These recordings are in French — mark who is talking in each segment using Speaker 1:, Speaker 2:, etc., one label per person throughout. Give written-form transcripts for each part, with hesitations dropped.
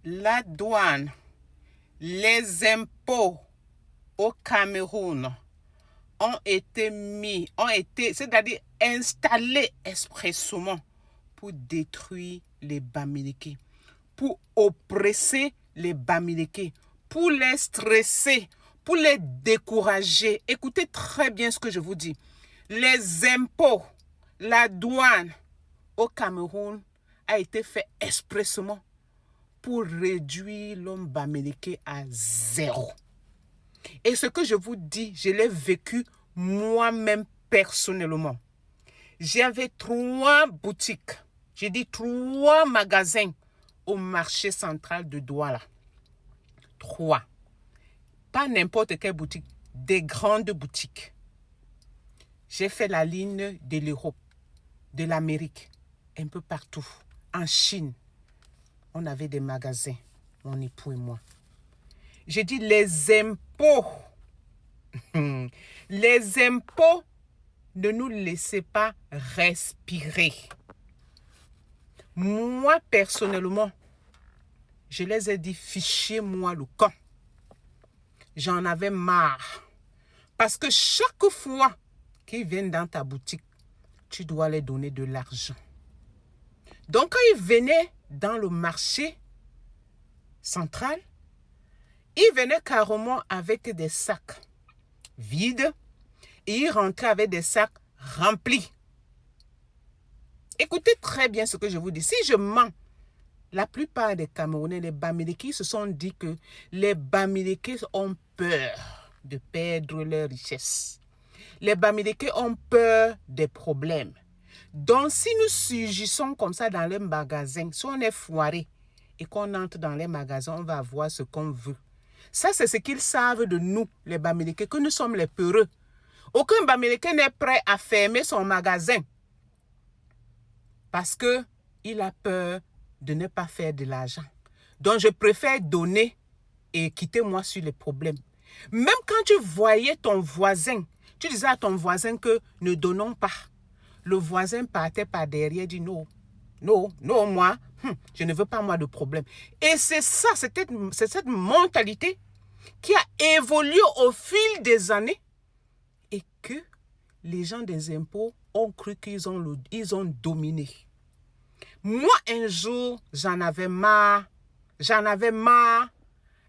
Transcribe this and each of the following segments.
Speaker 1: la douane, les impôts au Cameroun c'est-à-dire installés expressément pour détruire les Bamileke, pour oppresser les Bamileke, pour les stresser, pour les décourager. Écoutez très bien ce que je vous dis. Les impôts, la douane au Cameroun a été fait expressément pour réduire l'homme Bamileke à zéro. Et ce que je vous dis, je l'ai vécu moi-même personnellement. J'avais 3 boutiques, j'ai dit 3 magasins au marché central de Douala. 3. Pas n'importe quelle boutique, des grandes boutiques. J'ai fait la ligne de l'Europe, de l'Amérique, un peu partout. En Chine, on avait des magasins, mon époux et moi. J'ai dit les impôts. Les impôts ne nous laissaient pas respirer. Moi, personnellement, je les ai dit, fichez-moi le camp. J'en avais marre. Parce que chaque fois qu'ils viennent dans ta boutique, tu dois les donner de l'argent. Donc, quand ils venaient dans le marché central, ils venaient carrément avec des sacs vides et ils rentraient avec des sacs remplis. Écoutez très bien ce que je vous dis. Si je mens, la plupart des Camerounais, les Bamileke, se sont dit que les Bamileke ont peur de perdre leur richesse. Les Bamileke ont peur des problèmes. Donc, si nous surgissons comme ça dans les magasins, si on est foiré et qu'on entre dans les magasins, on va avoir ce qu'on veut. Ça, c'est ce qu'ils savent de nous, les Bamileke, que nous sommes les peureux. Aucun Bamileke n'est prêt à fermer son magasin parce qu'il a peur de ne pas faire de l'argent. Donc, je préfère donner et quitter moi sur les problèmes. Même quand tu voyais ton voisin, tu disais à ton voisin que ne donnons pas. Le voisin partait par derrière et dit non, moi, je ne veux pas moi de problème. Et c'est ça, c'est cette mentalité qui a évolué au fil des années et que les gens des impôts ont cru qu'ils ont dominé. Moi, un jour, j'en avais marre.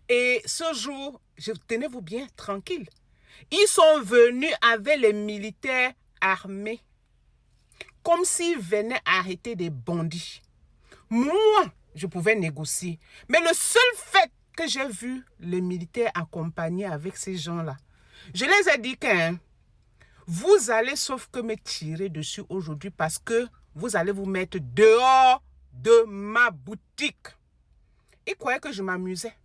Speaker 1: Et ce jour, tenez-vous bien, tranquille. Ils sont venus avec les militaires armés, comme s'ils venaient arrêter des bandits. Moi, je pouvais négocier. Mais le seul fait que j'ai vu les militaires accompagnés avec ces gens-là, je les ai dit que vous allez sauf que me tirer dessus aujourd'hui parce que vous allez vous mettre dehors de ma boutique. Ils croyaient que je m'amusais.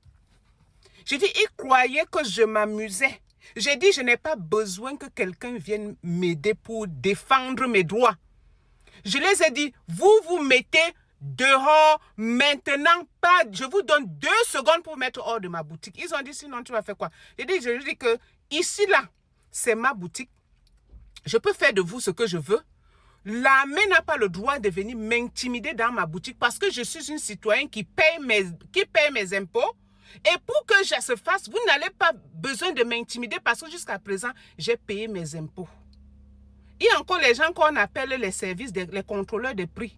Speaker 1: J'ai dit, ils croyaient que je m'amusais. J'ai dit, je n'ai pas besoin que quelqu'un vienne m'aider pour défendre mes droits. Je les ai dit, vous vous mettez dehors maintenant, pas. Je vous donne 2 secondes pour mettre hors de ma boutique. Ils ont dit, sinon tu vas faire quoi? Je lui dis que ici, là, c'est ma boutique. Je peux faire de vous ce que je veux. L'armée n'a pas le droit de venir m'intimider dans ma boutique parce que je suis une citoyenne qui paye mes impôts. Et pour que ça se fasse, vous n'avez pas besoin de m'intimider parce que jusqu'à présent, j'ai payé mes impôts. Il y a encore les gens qu'on appelle les services, les contrôleurs de prix.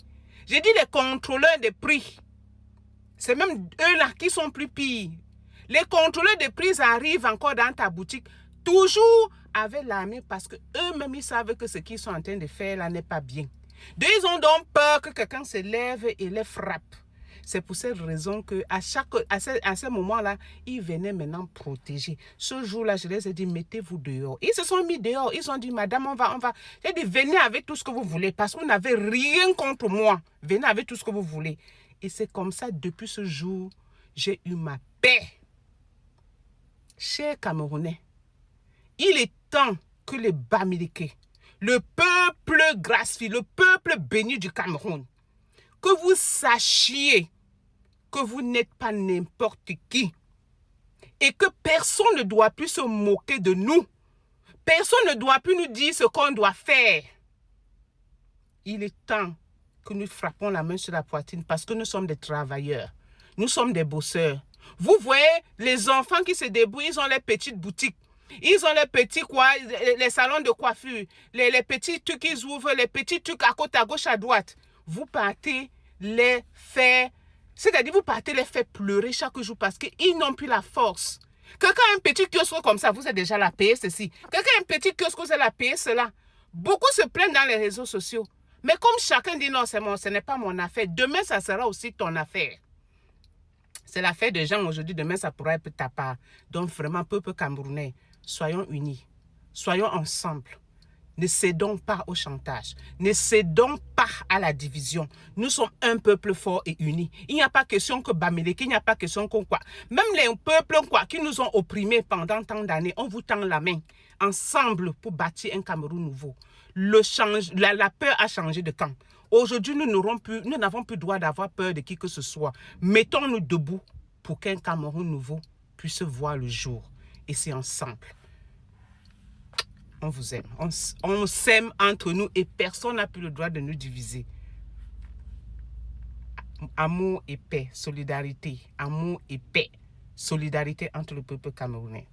Speaker 1: J'ai dit les contrôleurs de prix. C'est même eux-là qui sont plus pires. Les contrôleurs de prix arrivent encore dans ta boutique, toujours avec l'armée parce qu'eux-mêmes, ils savent que ce qu'ils sont en train de faire là n'est pas bien. Ils ont donc peur que quelqu'un se lève et les frappe. C'est pour cette raison qu'à ce moment-là, ils venaient maintenant protéger. Ce jour-là, je les ai dit, mettez-vous dehors. Ils se sont mis dehors. Ils ont dit, madame, on va. J'ai dit, venez avec tout ce que vous voulez parce que vous n'avez rien contre moi. Venez avec tout ce que vous voulez. Et c'est comme ça, depuis ce jour, j'ai eu ma paix. Chers Camerounais, il est temps que les Bamileke, le peuple gracieux, le peuple béni du Cameroun, que vous sachiez que vous n'êtes pas n'importe qui et que personne ne doit plus se moquer de nous. Personne ne doit plus nous dire ce qu'on doit faire. Il est temps que nous frappons la main sur la poitrine parce que nous sommes des travailleurs. Nous sommes des bosseurs. Vous voyez les enfants qui se débrouillent, ils ont les petites boutiques. Ils ont les petits les salons de coiffure, les petits trucs qu'ils ouvrent, les petits trucs à côté, à gauche, à droite. Vous partez les faire, c'est-à-dire vous partez les faire pleurer chaque jour parce qu'ils n'ont plus la force. Quelqu'un a un petit kiosque comme ça, vous êtes déjà là, payez ceci. Quelqu'un a un petit kiosque, vous êtes là, payez cela. Beaucoup se plaignent dans les réseaux sociaux. Mais comme chacun dit non, ce n'est pas mon affaire, demain ça sera aussi ton affaire. C'est l'affaire des gens aujourd'hui, demain ça pourra être ta part. Donc vraiment, peuple camerounais, soyons unis, soyons ensemble. Ne cédons pas au chantage, ne cédons pas à la division. Nous sommes un peuple fort et uni. Il n'y a pas question que Bamileke, il n'y a pas question qu'on quoi. Même les peuples qui nous ont opprimés pendant tant d'années, on vous tend la main ensemble pour bâtir un Cameroun nouveau. La peur a changé de camp. Aujourd'hui, nous n'avons plus droit d'avoir peur de qui que ce soit. Mettons-nous debout pour qu'un Cameroun nouveau puisse voir le jour. Et c'est ensemble. On vous aime. On s'aime entre nous et personne n'a plus le droit de nous diviser. Amour et paix, solidarité. Amour et paix, solidarité entre le peuple camerounais.